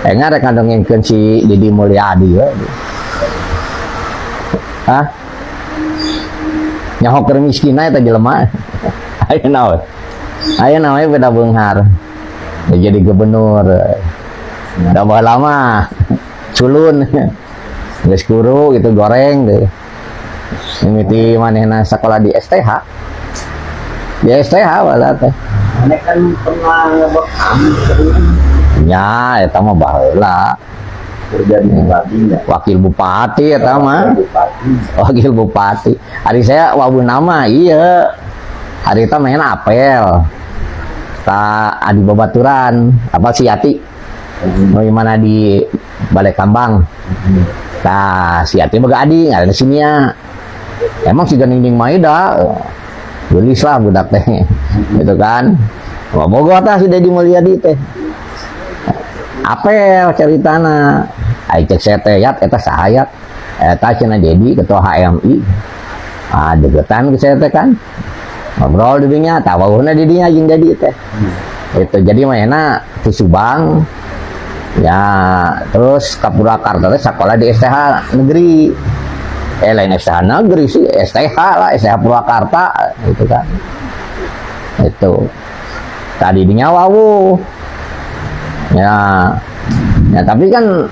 Enggak rek ngadongengkeun si Didi Mulyadi we. Hah? Nyaho keur miskinna eta jelema. Aya naon? Aya namanya beda beunghar. Ya, jadi gubernur. Udah lama culun. Geus guru gitu goreng deh. Mimiti manehna sekolah di STH. Di STH wala teh. Mana kan pernah ngebekam. Ya, eta mah baheula. Kerja di bupati ya. Wakil bupati eta mah. Wakil bupati. Hari saya wabu nama iya. Hari itu main apel. Ta adi babaturan apa si Yati. Bagaimana di Balai Kambang. Nah, si Yati boga adi nggak ada sini ya. Emang si Ganing Maida. Gelis lah budak teh. Gitu kan. Wah, boga tah si Dedi Mulyadi teh. Apel ceritana. Ai cek saya teh yat eta sahayat. Eta cenah Dedi ketua HMI. Ah degetan ke saya teh kan. Ngobrol di dinya, tawahuna di dinya jeung Dedi teh. Itu jadi mainna di Subang. Ya, terus ka Purwakarta teh sekolah di STH negeri. Lain STH negeri sih, STH lah, STH Purwakarta gitu kan. Itu. Tadi dinya wawu. Ya, tapi kan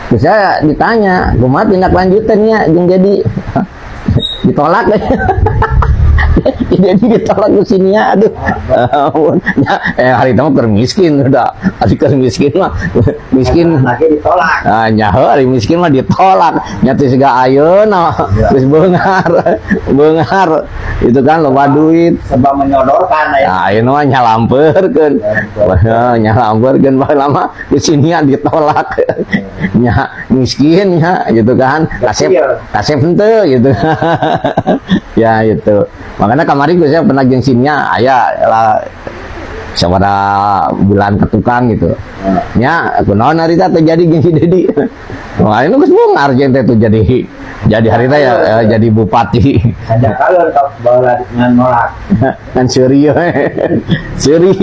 bisa ditanya, kumaha tindak lanjutannya jeung Jadi ditolak deh. Jadi ditolak ke sini ya, aduh. Hari itu mah miskin udah, hari miskin mah miskin. Lagi ditolak. Nyaho hari miskin mah ditolak. Nyati siga ayeuna terus beunghar. Itu kan loba duit. Sebab menyodorkan ya. Ayeuna mah nyalampeurkeun. Nyalampeurkeun bae lama di sini ya ditolak. Nya miskin ya gitu kan. Kasep henteu gitu. Ya itu. Makanya kemarin saya pernah gengsinya ayah lah sabada bulan ke tukang gitu. Nya kunaon hari teh terjadi gengsi Dedi. Wah ini geus beunghar jeung teh jadi hari teh ya jadi bupati. Ada kalau tok bawa dengan nolak. Kan seuri we. Seuri.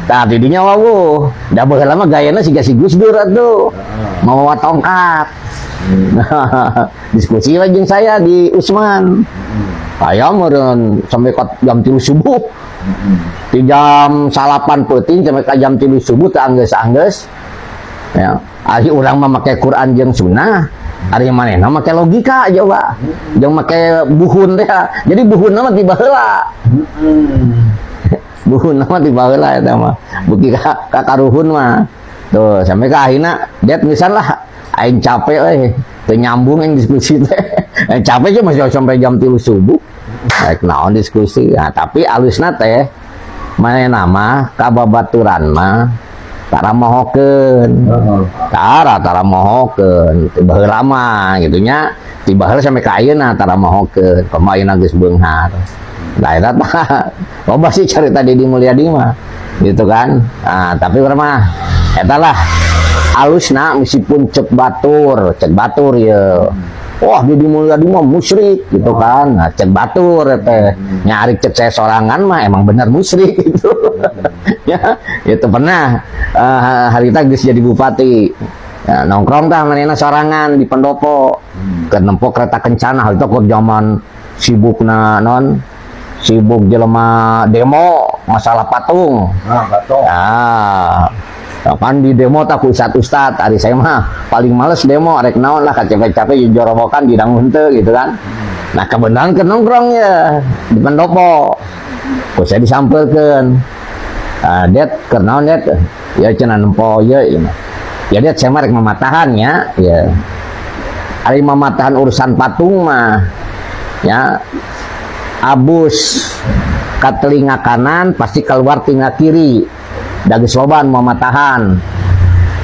Tah didinya wawu. Da baheula mah gayana siga si Gus Dur atuh. Mau tongkat. Diskusi lagi saya di Usman. Saya meureun sampai ke jam 3 subuh. Di jam 8 peuting sampai ke jam 3 subuh teh anggeus. Ya, ari urang mah make Quran jeung sunnah. Ari manehna make logika coba. Jeung make buhun teh. Jadi buhunna mah ti baheula. Buhunna mah ti baheula eta mah. Beuki ka karuhun mah. Tuh, sampai ke akhirna det misan lah. Aing capek teu nyambung yang diskusi teh. Capek aja masih sampai jam 3 subuh. Naik naon diskusi. Nah, tapi alusna teh manehna mah ka babaturan mah tara mohokeun. Tara mohokeun. Teu baheula mah gitu nya. Ti baheula sampai ka ayeuna tara mohokeun. Pemainna geus beunghar. Nah, eta tah loba sih carita Dedi Mulyadi mah. Gitu kan. Nah, tapi urang mah eta lah alusna meskipun cek batur ya. Wah Dedi Mulyadi mah musyrik gitu kan. Nah, cek batur teh nyari cek saya sorangan mah emang bener musyrik gitu. Ya, itu pernah hari itu geus jadi bupati. Ya, nongkrong tah manehna sorangan di pendopo. Ke nempo kereta kencana itu ke zaman sibukna non sibuk jelema demo masalah patung. Patung. Kapan di demo tak ustad hari saya mah paling males demo arek naon lah capek-capek jorobokan di dangun teu gitu kan. Nah kebenaran ke nongkrong ya di pendopo. Kok saya disampelkeun. Det keur naon det? Ya cenah nempo ya. Ya det saya mah rek mamatahan ya. Ari mamatahan urusan patung mah ya abus ka telinga kanan pasti keluar telinga kiri. Dagus loban mamatahan.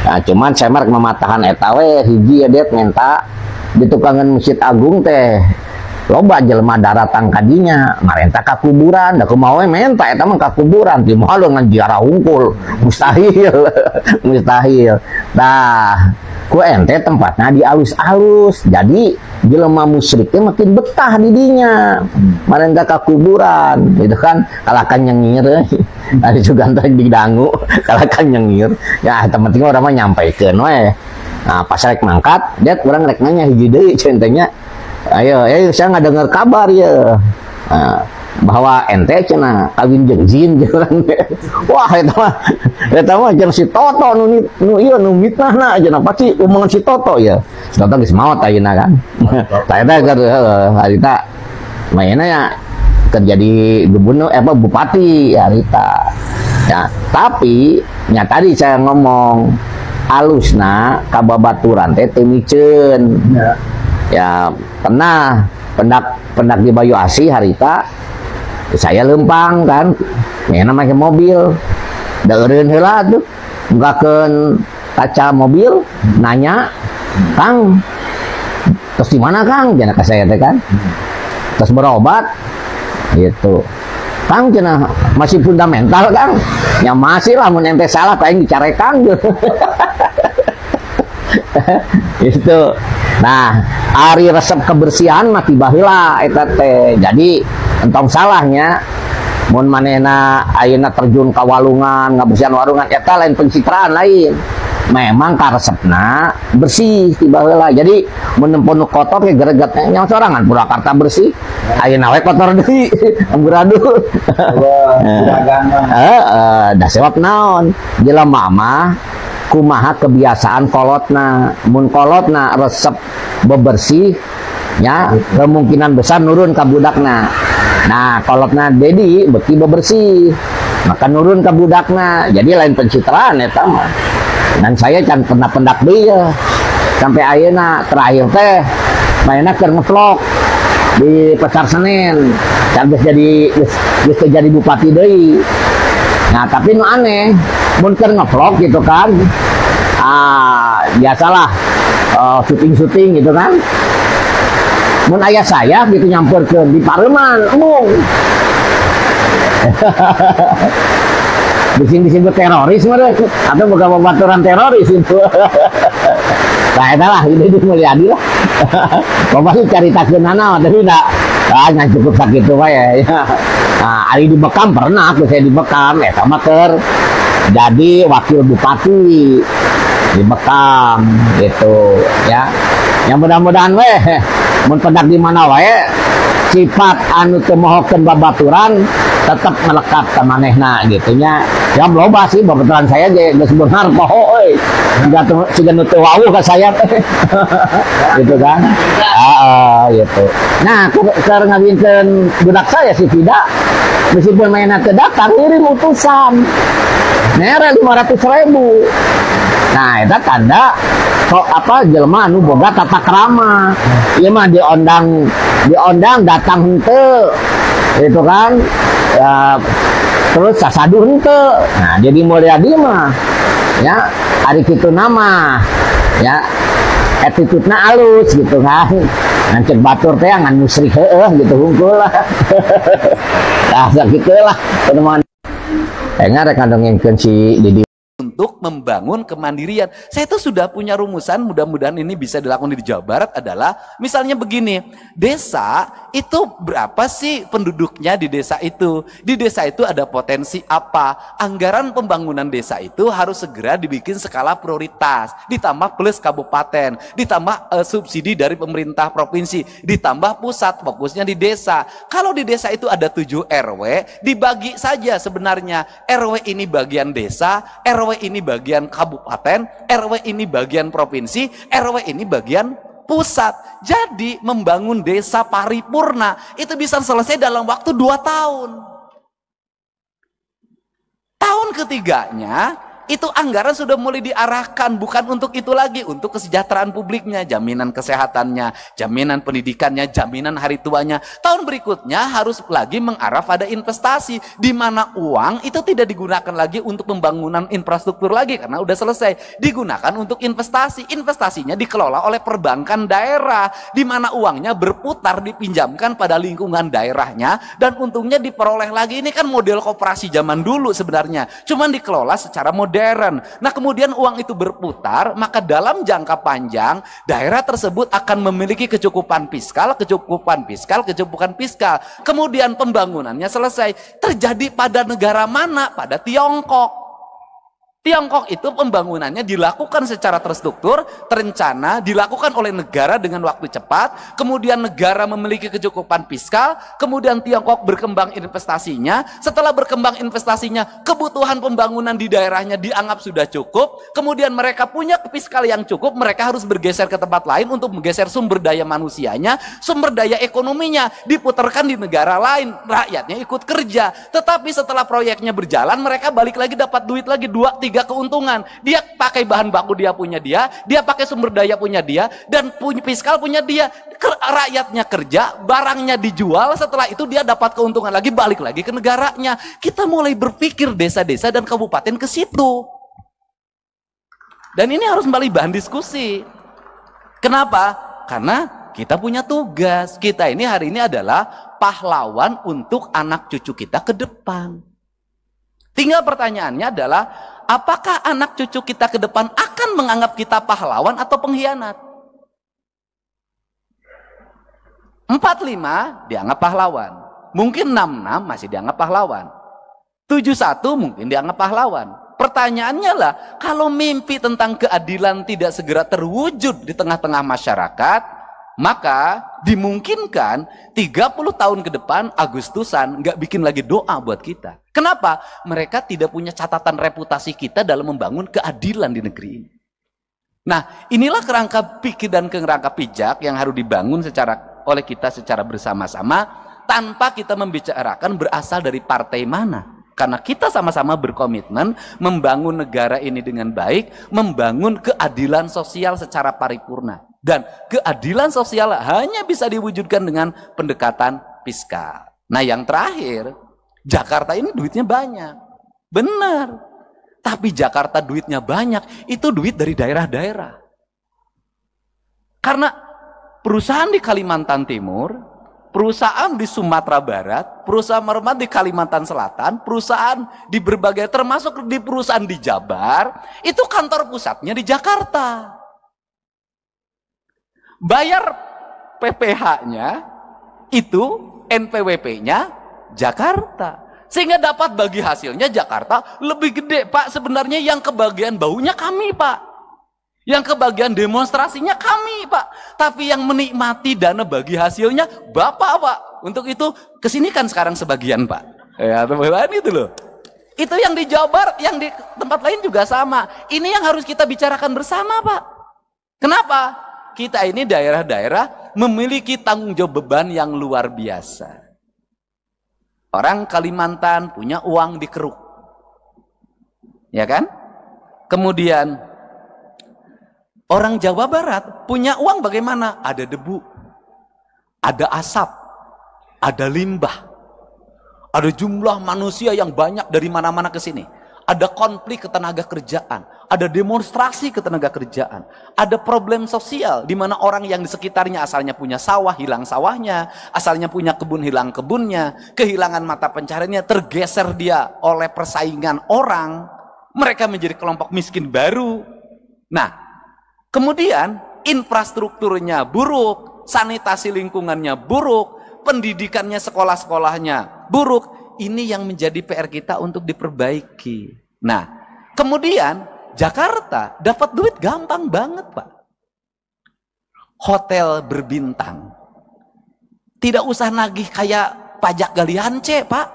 Nah, cuman saya marek mamatahan eta we hiji ya det minta di tukangan Masjid Agung teh loba jelema daratang kadinya marenta ka kuburan da kumaha we menta eta mah ka kuburan ti moal dengan ziarah hungkul mustahil mustahil. Nah ku ente tempatnya di alus-alus jadi jelema musyrik teh makin betah di dinya marenta ka kuburan gitu kan kalakan nyengir ada juga antar didangu kalakan nyengir ya teman-teman orang mah nyampaikeun we. Nah pas rek mangkat dia urang rek nanya hiji deui centenya ayo saya nggak dengar kabar ya bahwa ente cenah kawin jeung jin jalan wah eta mah jeung si Toto nu ieu nu mitnahna cenah pasti omongan si Toto ya si Toto geus maot ayeuna kan tah eta harita mainnya ya kerja di gubernur bupati harita ya tapi nya tadi saya ngomong alusna ka babaturan teh teu miceun ya pernah pendak di Bayu Asih harita saya lempang kan nyana make mobil deureun heula tuh bukakeun kaca mobil nanya Kang terus di mana Kang cenah ka saya teh kan terus berobat gitu Kang cenah masih fundamental Kang ya masih lah mun ente salah paling dicarekan itu. Nah, ari resep kebersihan mati baheula eta teh. Jadi entong salahnya mun manehna ayeuna terjun ka walungan, ngabersihan walungan eta lain pencitraan lain. Memang karesepna bersih ti baheula. Jadi mun nempon kotor ge gregetna nya sorangan Purwakarta bersih. Ayeuna we kotor deui, amburadul. Da sebab naon? Jelema mah kumaha kebiasaan kolotna mun kolotna resep bebersih ya kemungkinan besar nurun ke budakna. Nah kolotna dedi beki bebersih maka nurun ke budakna jadi lain pencitraan eta mah. Dan saya can pernah pendak dia sampai ayeuna terakhir teh mainna keur ngevlog di Pasar Senen can geus jadi bupati deui. Nah tapi nu aneh mun keur ngevlog gitu kan biasalah syuting gitu kan mun aya saya gitu nyamperkeun di Pareman umum disebut teroris mah atau bukan pembaturan teroris itu nah eta lah ini Mulyadi lah bapak sih caritakeun nana tapi enggak ngan cukup sakitu wae ya. Nah, ari di Bekam pernah aku saya di Bekam eta mah keur jadi wakil bupati di Bekam gitu ya. Yang mudah-mudahan weh mun pendak di mana wae sifat anu teu mohokeun babaturan tetap melekat ka manehna gitu nya. Ya loba sih babaturan saya geus beunghar poho euy. Siga nu teu wawuh ka saya teh. Gitu kan. Gitu. Nah, keur ngawinkeun budak saya si Fida meskipun mainnya teu datang ngirim utusan. Nere 500.000. Nah, eta tanda kok apa jelema anu boga tata krama. Ieu mah diondang datang henteu. Itu kan. Ya, terus sasaduh henteu. Nah, jadi Mulyadi mah ya ari kitu nama ya attitude-na alus gitu kan. Ngancet batur teh ngan musrik heueuh gitu hungkul lah. Nah, sakitu lah teman. Rek ngandongkeun si Didi untuk membangun kemandirian. Saya itu sudah punya rumusan, mudah-mudahan ini bisa dilakukan di Jawa Barat adalah misalnya begini, desa itu berapa sih penduduknya di desa itu? Di desa itu ada potensi apa? Anggaran pembangunan desa itu harus segera dibikin skala prioritas, ditambah plus kabupaten, ditambah subsidi dari pemerintah provinsi, ditambah pusat fokusnya di desa. Kalau di desa itu ada 7 RW, dibagi saja sebenarnya. RW ini bagian desa, RW ini bagian kabupaten, RW ini bagian provinsi, RW ini bagian pusat. Jadi membangun desa paripurna itu bisa selesai dalam waktu 2 tahun. Tahun ketiganya itu anggaran sudah mulai diarahkan bukan untuk itu lagi, untuk kesejahteraan publiknya, jaminan kesehatannya, jaminan pendidikannya, jaminan hari tuanya. Tahun berikutnya harus lagi mengarah pada investasi, di mana uang itu tidak digunakan lagi untuk pembangunan infrastruktur lagi karena udah selesai, digunakan untuk investasi. Investasinya dikelola oleh perbankan daerah, di mana uangnya berputar, dipinjamkan pada lingkungan daerahnya, dan untungnya diperoleh lagi. Ini kan model koperasi zaman dulu sebenarnya, cuman dikelola secara modern. Nah, kemudian uang itu berputar, maka dalam jangka panjang daerah tersebut akan memiliki kecukupan fiskal. Kemudian pembangunannya selesai. Terjadi pada negara mana? Pada Tiongkok. Tiongkok itu pembangunannya dilakukan secara terstruktur, terencana, dilakukan oleh negara dengan waktu cepat, kemudian negara memiliki kecukupan fiskal, kemudian Tiongkok berkembang investasinya. Setelah berkembang investasinya, kebutuhan pembangunan di daerahnya dianggap sudah cukup, kemudian mereka punya fiskal yang cukup, mereka harus bergeser ke tempat lain untuk menggeser sumber daya manusianya, sumber daya ekonominya, diputarkan di negara lain, rakyatnya ikut kerja. Tetapi setelah proyeknya berjalan, mereka balik lagi dapat duit lagi 2-3 keuntungan. Dia pakai bahan baku dia punya dia pakai sumber daya punya dia, dan punya fiskal punya dia. Rakyatnya kerja, barangnya dijual, setelah itu dia dapat keuntungan lagi, balik lagi ke negaranya. Kita mulai berpikir desa-desa dan kabupaten ke situ. Dan ini harus kembali bahan diskusi. Kenapa? Karena kita punya tugas. Kita ini hari ini adalah pahlawan untuk anak cucu kita ke depan. Tinggal pertanyaannya adalah, apakah anak cucu kita ke depan akan menganggap kita pahlawan atau pengkhianat? 45 dianggap pahlawan. Mungkin 66 masih dianggap pahlawan. 71 mungkin dianggap pahlawan. Pertanyaannya lah, kalau mimpi tentang keadilan tidak segera terwujud di tengah-tengah masyarakat, maka dimungkinkan 30 tahun ke depan Agustusan nggak bikin lagi doa buat kita. Kenapa? Mereka tidak punya catatan reputasi kita dalam membangun keadilan di negeri ini. Nah, inilah kerangka pikir dan kerangka pijak yang harus dibangun oleh kita secara bersama-sama, tanpa kita membicarakan berasal dari partai mana. Karena kita sama-sama berkomitmen membangun negara ini dengan baik, membangun keadilan sosial secara paripurna. Dan keadilan sosial hanya bisa diwujudkan dengan pendekatan fiskal. Nah, yang terakhir, Jakarta ini duitnya banyak. Benar. Tapi Jakarta duitnya banyak, itu duit dari daerah-daerah. Karena perusahaan di Kalimantan Timur, perusahaan di Sumatera Barat, perusahaan di Kalimantan Selatan, perusahaan di berbagai, termasuk di perusahaan di Jabar, itu kantor pusatnya di Jakarta. Bayar PPh-nya itu, NPWP-nya Jakarta. Sehingga dapat bagi hasilnya Jakarta lebih gede, Pak. Sebenarnya yang kebagian baunya kami, Pak. Yang kebagian demonstrasinya kami, Pak. Tapi yang menikmati dana bagi hasilnya Bapak, Pak. Untuk itu kesini kan sekarang sebagian, Pak. Ya, teman-teman itu loh. Itu yang di Jawa Barat, yang di tempat lain juga sama. Ini yang harus kita bicarakan bersama, Pak. Kenapa? Kita ini daerah-daerah memiliki tanggung jawab beban yang luar biasa. Orang Kalimantan punya uang di keruk, ya kan? Kemudian orang Jawa Barat punya uang bagaimana? Ada debu, ada asap, ada limbah, ada jumlah manusia yang banyak dari mana-mana ke sini. Ada konflik ketenaga kerjaan, ada demonstrasi ketenaga kerjaan, ada problem sosial di mana orang yang di sekitarnya asalnya punya sawah, hilang sawahnya, asalnya punya kebun, hilang kebunnya, kehilangan mata pencahariannya, tergeser dia oleh persaingan orang, mereka menjadi kelompok miskin baru. Nah, kemudian infrastrukturnya buruk, sanitasi lingkungannya buruk, pendidikannya, sekolah-sekolahnya buruk. Ini yang menjadi PR kita untuk diperbaiki. Nah, kemudian Jakarta dapat duit gampang banget, Pak. Hotel berbintang. Tidak usah nagih kayak pajak galian C, Pak.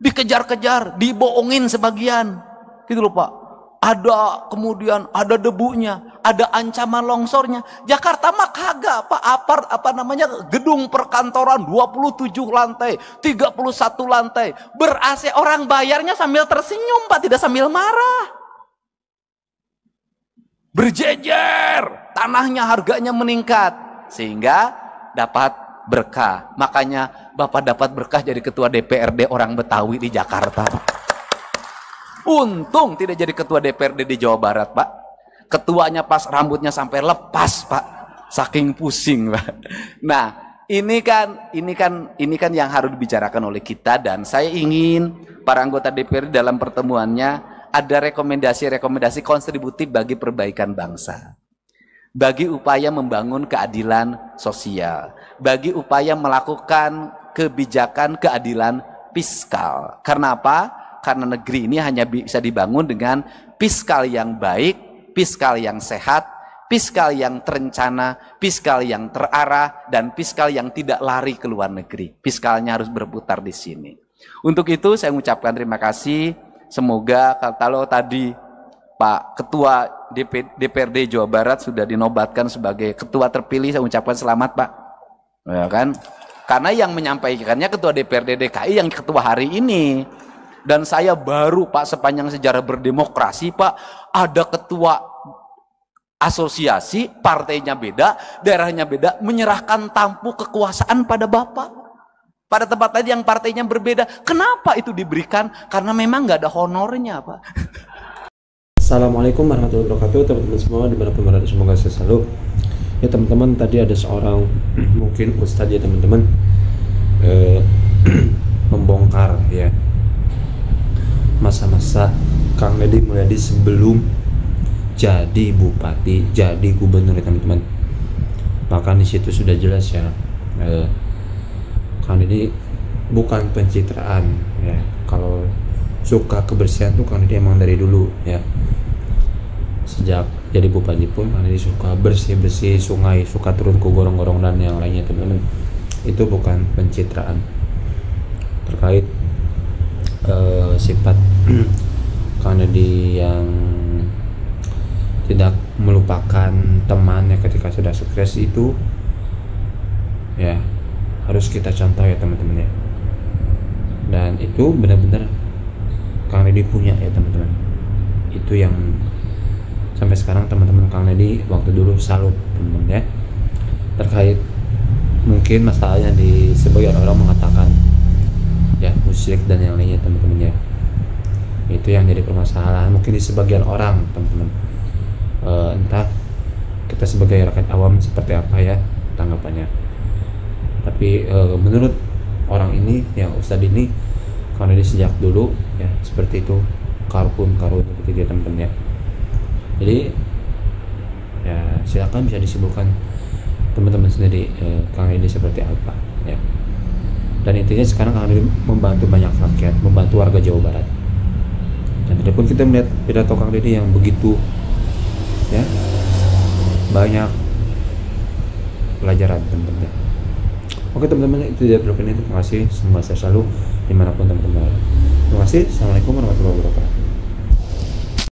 Dikejar-kejar, dibohongin sebagian. Gitu loh, Pak. Ada kemudian ada debunya, ada ancaman longsornya. Jakarta mah kagak, Pak. Gedung perkantoran 27 lantai, 31 lantai. Ber-AC, orang bayarnya sambil tersenyum, Pak, tidak sambil marah. berjejer, tanahnya harganya meningkat sehingga dapat berkah. Makanya Bapak dapat berkah jadi ketua DPRD orang Betawi di Jakarta. Untung tidak jadi ketua DPRD di Jawa Barat, Pak. Ketuanya pas rambutnya sampai lepas, Pak. Saking pusing, Pak. Nah, ini kan yang harus dibicarakan oleh kita, dan saya ingin para anggota DPRD dalam pertemuannya ada rekomendasi-rekomendasi kontributif bagi perbaikan bangsa, bagi upaya membangun keadilan sosial, bagi upaya melakukan kebijakan keadilan fiskal. Karena apa? Karena negeri ini hanya bisa dibangun dengan fiskal yang baik, fiskal yang sehat, fiskal yang terencana, fiskal yang terarah, dan fiskal yang tidak lari ke luar negeri. Fiskalnya harus berputar di sini. Untuk itu saya mengucapkan terima kasih. Semoga kalau tadi Pak Ketua DPRD Jawa Barat sudah dinobatkan sebagai ketua terpilih, saya ucapkan selamat, Pak. Ya kan? Karena yang menyampaikannya Ketua DPRD DKI yang ketua hari ini. Dan saya baru, Pak, sepanjang sejarah berdemokrasi, Pak, ada ketua asosiasi, partainya beda, daerahnya beda, menyerahkan tampuk kekuasaan pada Bapak. Pada tempat tadi yang partainya berbeda. Kenapa itu diberikan? Karena memang nggak ada honornya, Pak. Assalamualaikum warahmatullahi wabarakatuh, teman-teman semua dimanapun berada, semoga sehat selalu. Ya teman-teman, tadi ada seorang mungkin ustadz ya teman-teman, membongkar ya masa-masa Kang Deddy Mulyadi sebelum jadi bupati, jadi gubernur ya teman-teman. Bahkan di situ sudah jelas ya, Kang Deddy bukan pencitraan ya. Kalau suka kebersihan tuh Kang Deddy emang dari dulu ya. Sejak jadi bupati pun Kang Deddy suka bersih-bersih sungai, suka turun ke gorong-gorong dan yang lainnya teman-teman. Itu bukan pencitraan terkait sifat Kang Deddy yang tidak melupakan temannya ketika sudah sukses itu ya harus kita contoh ya teman-teman ya. Dan itu benar-benar Kang Deddy punya ya teman-teman. Itu yang sampai sekarang teman-teman Kang Deddy waktu dulu salut teman-teman ya. Terkait mungkin masalahnya di sebagian orang mengatakan ya musyrik dan yang lainnya teman-teman ya. Itu yang jadi permasalahan mungkin di sebagian orang teman-teman. Entah kita sebagai rakyat awam seperti apa ya tanggapannya. Tapi menurut orang ini ya Ustadz ini Kang Deddy sejak dulu ya seperti itu, karun seperti dia teman-teman ya. Jadi ya silakan bisa disimpulkan teman-teman sendiri Kang Deddy seperti apa ya. Dan intinya sekarang Kang Deddy membantu banyak rakyat, membantu warga Jawa Barat. Dan tadi pun kita melihat pidato Kang Deddy yang begitu ya banyak pelajaran teman-teman. Oke teman-teman, itu dia vlog ini. Terima kasih, semoga sehat selalu dimanapun teman-teman. Terima kasih. Assalamualaikum warahmatullahi wabarakatuh.